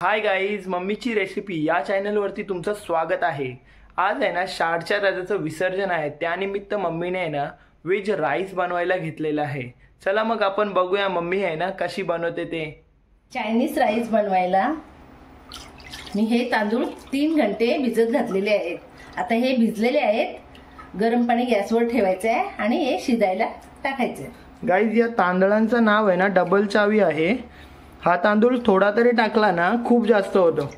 Hi guys, मम्मीची recipe या चॅनलवरती तुमचं स्वागत आहे। आज आहे ना शाळेच्या रजाचं विसर्जन आहे, त्यानिमित्त मम्मीने आहे ना व्हेज राईस बनवायला घेतलेला आहे। चला मग आपण बघूया मम्मी आहे ना कशी बनवते ते। चायनीज राईस बनवायला मी हे तांदूळ 3 घंटे भिजत घातलेले आहेत। आता हे भिजलेले आहेत, गरम पाणी गॅसवर ठेवायचं आहे आणि हे शिजायला टाकायचे। गाईज या तांदळांचं नाव आहे ना डबल चावी आहे। हा तांदूळ थोडा तरी टाकला ना खूप जास्त होतो।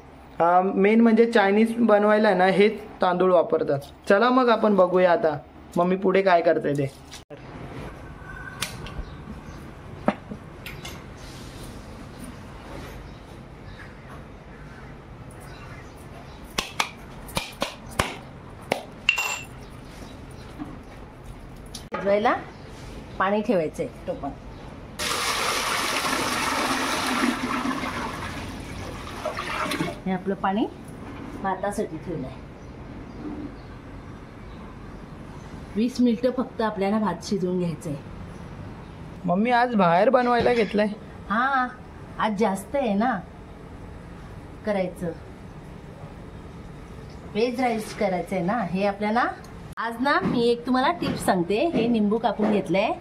मेन म्हणजे चायनीज बनवायला ना हे तांदूळ वापरतात। चला मग आपण बघूया आता मम्मी पुढे काय करते ते। शिजवायला पाणी ठेवायचंय टोपण। हे आपलं पाणी भातासाठी ठेवलंय। 20 मिनिटं फक्त आपल्याला भात शिजवून घ्यायचंय। मम्मी आज बाहेर बनवायला घेतलंय? हा, आज जास्त आहे ना करायचं, व्हेज राईस करायचंय ना। हे आपल्याला आज ना मी एक तुम्हाला टिप्स सांगते। हे निंबू कापून घेतलंय,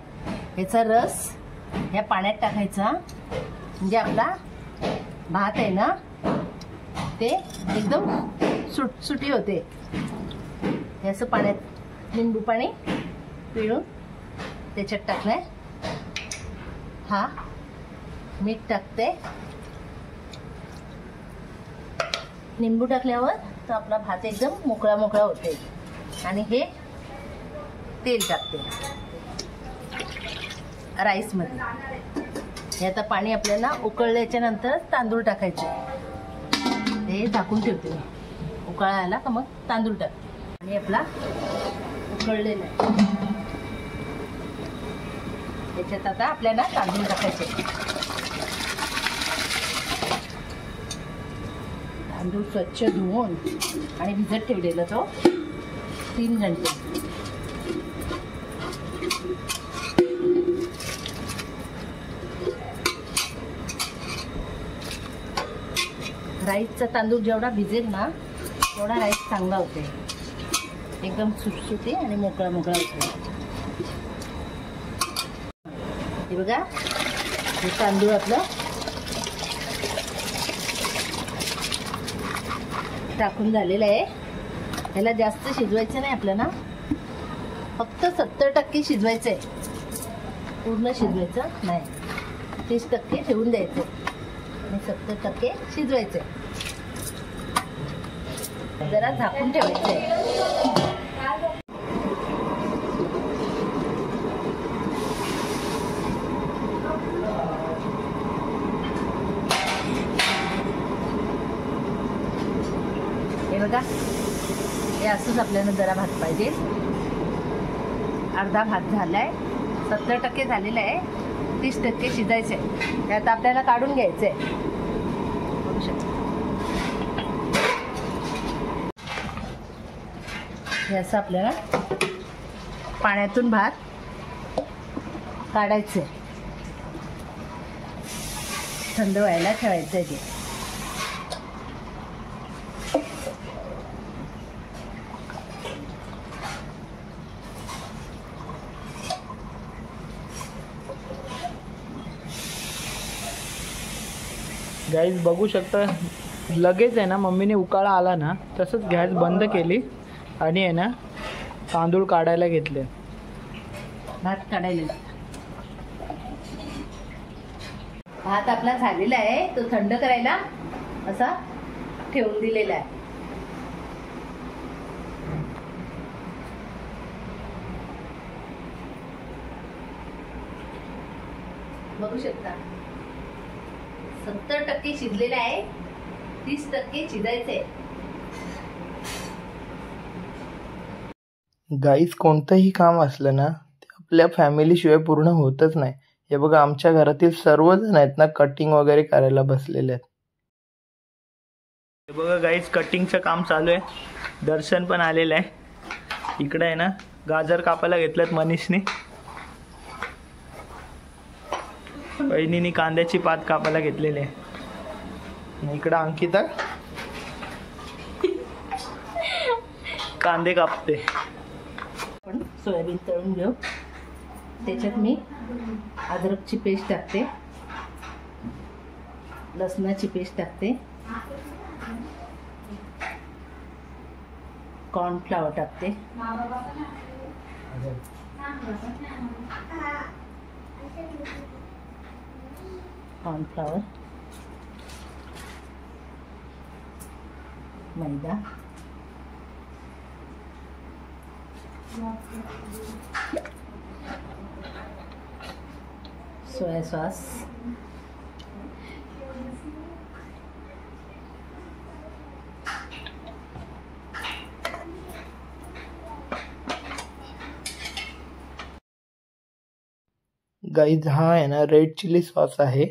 ह्याचा रस ह्या पाण्यात टाकायचा, म्हणजे आपला भात आहे ना ते एकदम सुटसुटी होते। हे असं पाण्यात लिंबू पाणी पिळून त्याच्यात टाकलंय। हा मीठ टाकते। लिंबू टाकल्यावर तर आपला भात एकदम मोकळा मोकळा होते। आणि हे तेल टाकते राईस मध्ये। हे आता पाणी आपल्याला उकळल्याच्या नंतर तांदूळ टाकायचे। हे झाकून ठेवते, उकळा आला का मग तांदूळ टाकते। आणि आपला उकळलेला आहे, त्याच्यात आता आपल्याला तांदूळ टाकायचे। तांदूळ स्वच्छ धुवून आणि भिजत ठेवलेला तो 3 घंटे। राईसचा तांदूळ जेवढा भिजेल ना तेवढा राईस चांगला होते, एकदम सुटसुटी आणि मोकळा मोकळा होतो। हे बघा, हे तांदूळ आपलं टाकून झालेलं आहे। ह्याला जास्त शिजवायचं नाही आपल्याला, फक्त 70% शिजवायचं आहे, पूर्ण शिजवायचं नाही। 30% ठेवून द्यायचं आणि 70% शिजवायचं। जरा झाकून ठेवायचं आहे। हे बघा, हे असंच आपल्याला जरा भात पाहिजे। अर्धा भात झालाय, 70% झालेला आहे, 30% शिजायचं आहे। त्यात आपल्याला काढून घ्यायचं आहे। बघू शकता हे असं आपल्याला पाण्यातून भात काढायचं, थंड व्हायला ठेवायचं आहे ते। गाईज बघू शकता, लगेच आहे ना मम्मीने उकाळा आला ना तसंच गॅस बंद केली आणि आहे ना तांदूळ काढायला घेतले। भात काढायला भात आपला झालेला आहे, तो थंड करायला असा ठेवून दिलेला आहे। बघू शकता 70% शिजलेला आहे, 30% शिजायचंय। गाईज कोणतंही काम असलं ना ते आपल्या फॅमिली शिवाय पूर्ण होतच नाही। हे बघा, आमच्या घरातील सर्वजण आहेत ना कटिंग वगैरे करायला बसलेले आहेत। हे बघा गाईज, कटिंगचं काम चालू आहे। दर्शन पण आलेलं आहे। इकडे आहे ना गाजर कापायला घेतलेत मनीषने, बहिणीने कांद्याची पात कापायला घेतलेली आहे। इकडं अंकिता कांदे कापते. आपण सोयाबीन तळून घेऊ. त्याच्यात मी अद्रकची पेस्ट टाकते, लसणाची पेस्ट टाकते, कॉर्नफ्लॉवर टाकते, कॉर्नफ्लॉवर, मैदा, सोया सॉस, गाईज हा आहे ना रेड चिली सॉस आहे.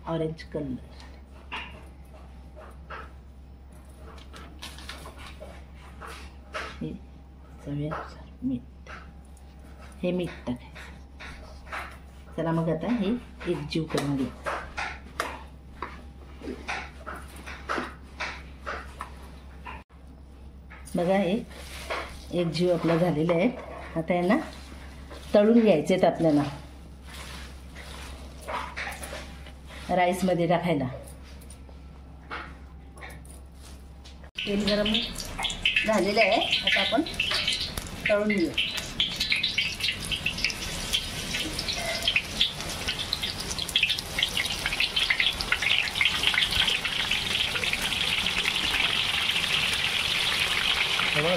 ऑरेंज कलर, हे चवीनुसार मीठ, हे मीठ टाकायचं. चला मग आता हे एकजीव करून घेऊ. बघा हे एकजीव आपला झालेला आहे. आता यांना तळून घ्यायचे आहेत आपल्याला राईसमध्ये टाकायला. तेल गरम झालेलं आहे. आता आपण तळून घेऊ.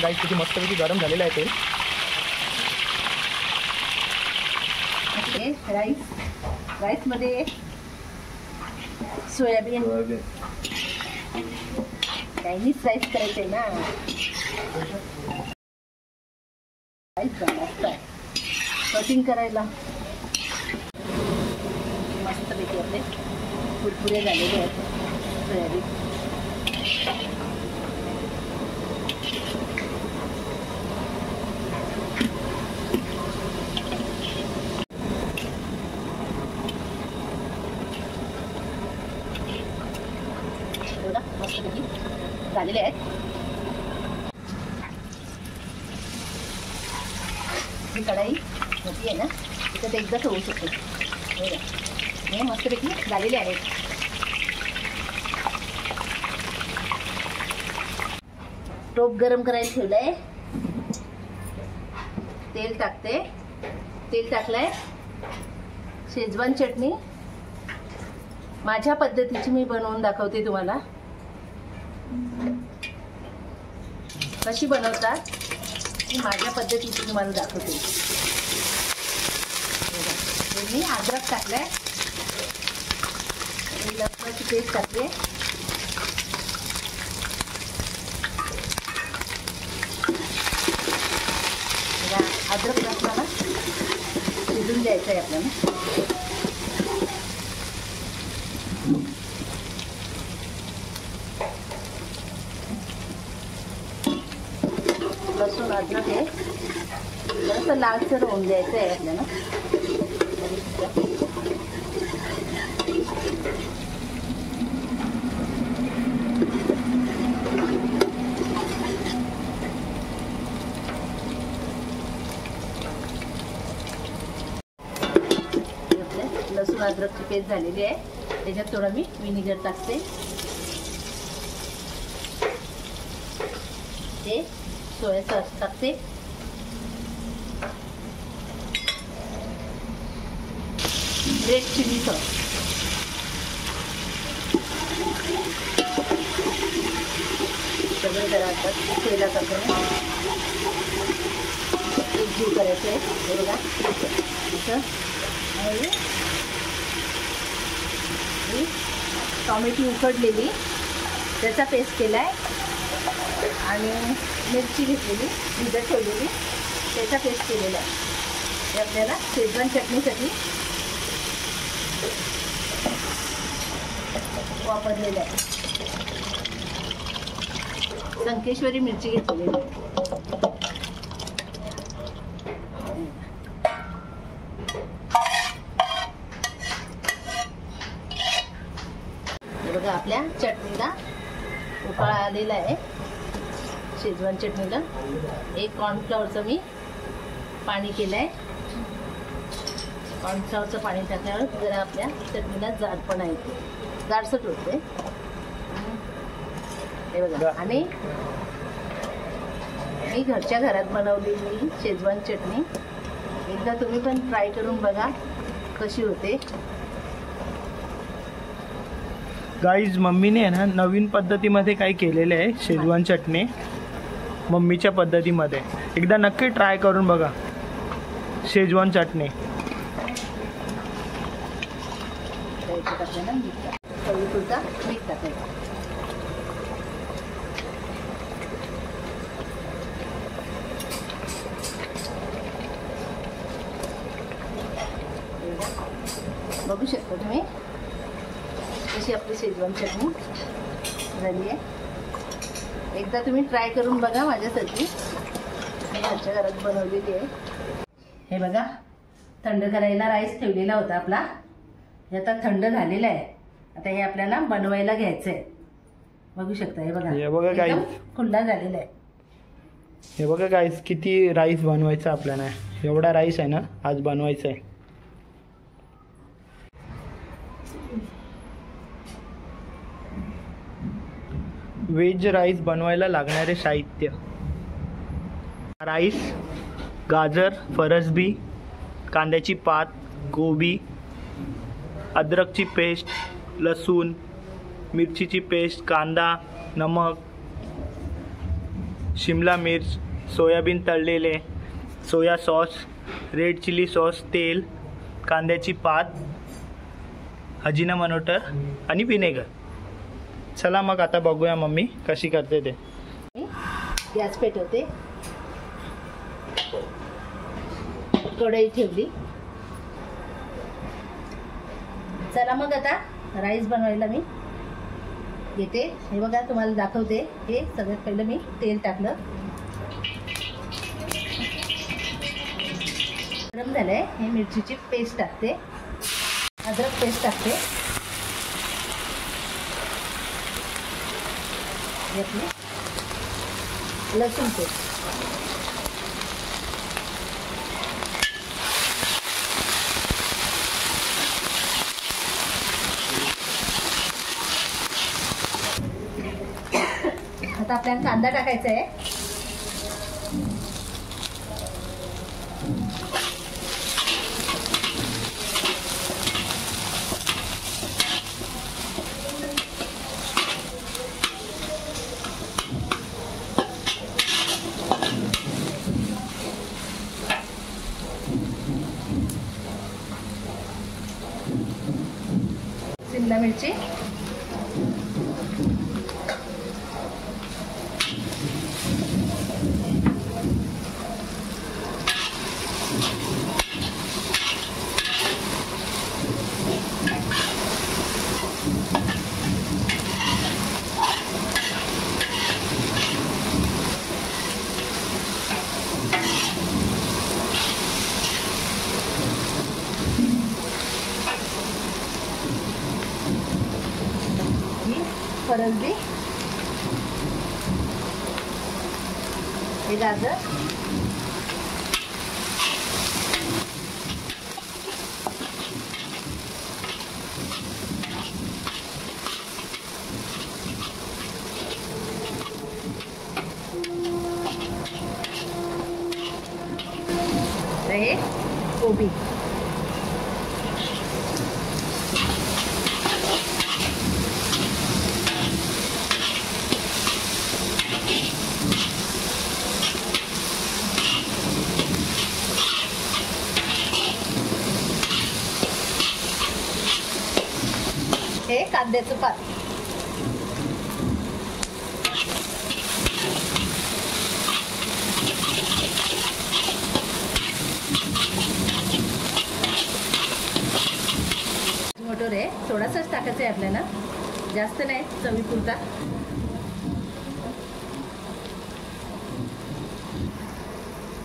गाईस किती मस्तपैकी गरम झालेलं आहे तेल. राईसमध्ये सोयाबीन चायनीज राईस करायचे ना. राईस मस्त आहे कटिंग करायला. मस्तपैकी आपले कुरकुरे झालेले आहेत सोयाबीन. मस्तपैकी झालेले आहेत. ही कढाई मोठी आहे ना, त्याच्यात एकदाच होऊ शकते. हे मस्तपैकी झालेले आहेत. टोप गरम करायला ठेवलंय. तेल टाकते. तेल टाकलंय. शेजवान चटणी माझ्या पद्धतीची मी बनवून दाखवते तुम्हाला. कशी बनवतात मी माझ्या पद्धतीची तुम्हाला दाखवते. मी अद्रक टाकलंय, लसणाची पेस्ट टाकते, अद्रक लसणाला शिजून द्यायचं आहे आपल्याला. लसूण अद्रक हे जरासं लालसर होऊन द्यायचं आहे आपल्याला. लसूण अद्रकची पेस्ट झालेली आहे. त्याच्यात थोडा मी विनेगर टाकते. ते सोया सॉस टाकते. रेड चिली सॉस, सगळं जरा तेलात आपण एकजीव करायचं आहे. हे बघा असं. आणि टॉमॅटो उकडलेली त्याचा पेस्ट केला आहे आणि मिरची घेतलेली भिजत ठेवलेली त्याचा पेस्ट केलेला आहे. हे आपल्याला शेजवान चटणीसाठी वापरलेलं आहे. संकेश्वरी मिरची घेतलेली. आपल्या चटणीला उकळा आलेला आहे, शेजवान चटणीला. एक कॉर्नफ्लॉवरचं मी पाणी केलं आहे. कॉर्नफ्लॉवरचं पाणी टाकल्यावर जरा आपल्या चटणीला जाडपणा येते, जाडसट होते. हे बघा. आणि मी घरच्या घरात बनवलेली शेजवान चटणी, एकदा तुम्ही पण ट्राय करून बघा कशी होते. गाईज मम्मीने आहे ना नवीन पद्धतीमध्ये काय केलेलं आहे, शेजवान चटणी मम्मीच्या पद्धतीमध्ये. एकदा नक्की ट्राय करून बघा शेजवान चटणी. टाकलं मीठ टाकायचं. बघू शकता तुम्ही कशी आपली शेजवान चटणी झाली आहे. एकदा तुम्ही ट्राय करून बघा माझ्यासाठी, मी घरच्या घरात बनवलेली आहे. हे बघा, थंड करायला राईस ठेवलेला होता आपला, हे आता थंड झालेला आहे. आता हे आपल्याला बनवायला घ्यायचं आहे. बघू शकता, हे बघा, हे बघा गाईस, खुल्ला झालेला आहे. हे बघा गाईस, किती राईस बनवायचा आपल्याला. एवढा राईस आहे ना आज बनवायचा आहे. व्हेज राईस बनवायला लागणारे साहित्य: राईस, गाजर, फरसबी, कांद्याची पात, गोबी, अद्रकची पेस्ट, लसूण, मिरचीची पेस्ट, कांदा, नमक, शिमला मिर्च, सोयाबीन तळलेले, soya sauce, red chilli sauce, तेल, कांद्याची पात, अजिनोमोटो आणि विनेगर. चला मग आता बघूया मम्मी कशी करते ते. गॅस पेटवते, कढई ठेवली. चला मग आता राईस बनवायला मी घेते. हे बघा, तुम्हाला दाखवते. हे सगळ्यात पहिलं मी तेल टाकलं, गरम झालंय. हे मिरचीची पेस्ट टाकते, अद्रक पेस्ट टाकते, लसूण पेस्ट, आता आपल्याला कांदा टाकायचा आहे. शिमला मिरची, फरसबी, हे गाजर, हे गोबी, हे कांद्याचं पात, मोटर आहे, थोडासाच टाकायचं आहे आपल्याला, जास्त नाही, चवीपुरता.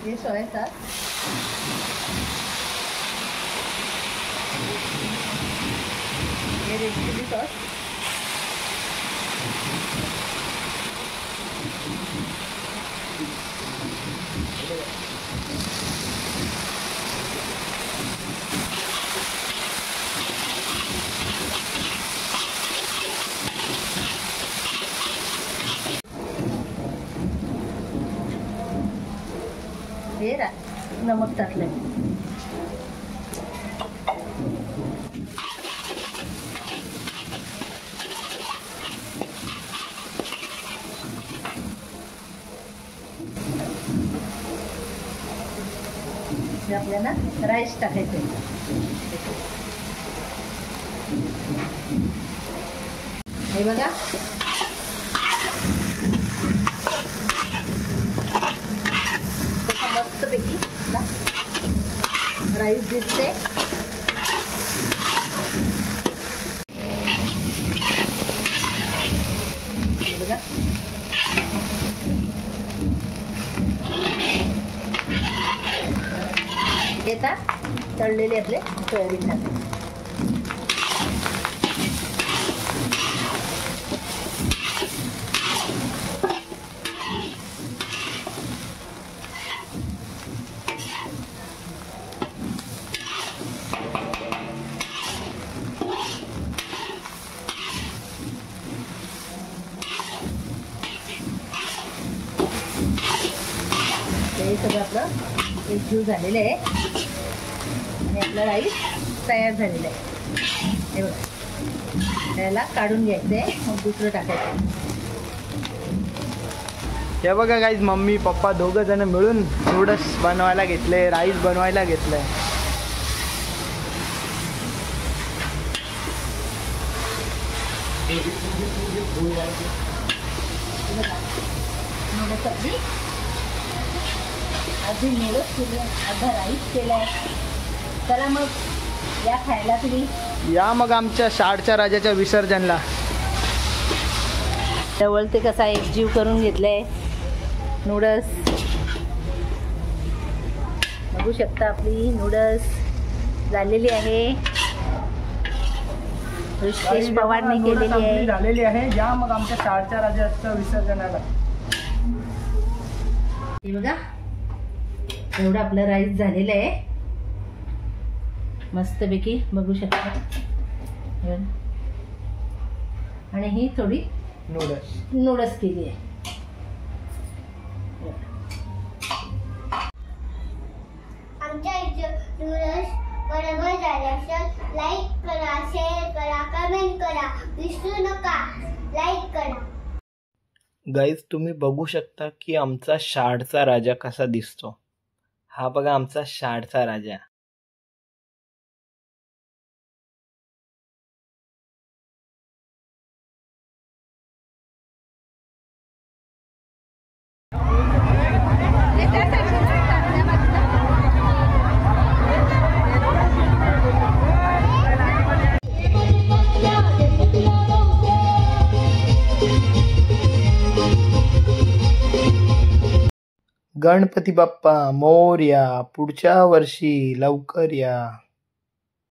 हे सोया सॉस, हे रेड चिली सॉस, हे नमक टाकलंय. आपल्याला राईस टाकायचे. हे बघा मस्तपैकी राईस दिसते. बघा येता तळलेले आपले सोयाबीन टाकायचे. हे सगळं आपलं एकजीव झालेलं आहे आणि आपला राईस तयार झालेला आहे. हे बघा त्याला काढून घ्यायचं आहे, मग दुसरं टाकायचं. हे बघा गाईज, मम्मी पप्पा दोघं जण मिळून नूडल्स बनवायला घेतले, राईस बनवायला घेतलंय. आधी नूडल्स केले, अर्धा राईस केलाय. चला मग या खायला तुम्ही. या मग आमच्या शाळच्या राजाच्या विसर्जनला. जवळ ते कसा एकजीव करून घेतलंय नूडल्स. बघू शकता आपली नूडल्स झालेली आहे. ऋषिकेश पवारने झालेली आहे. या मग आमच्या शाळच्या राजाच्या विसर्जनाला. हे बघा एवढं आपलं राईस झालेलं आहे मस्तपैकी, बघू शकता. आणि ही थोडी नूडल्स केली आहे. आमच्या नूडल्स बरोबर झाले असेल लाईक करा, शेअर करा, कमेंट करा, विसरू नका लाईक करा. गाईज तुम्ही बघू शकता की आमचा शाळचा राजा कसा दिसतो. हा बघा आमचा शाळचा राजा. गणपती बाप्पा मोरया, पुढच्या वर्षी लवकर या.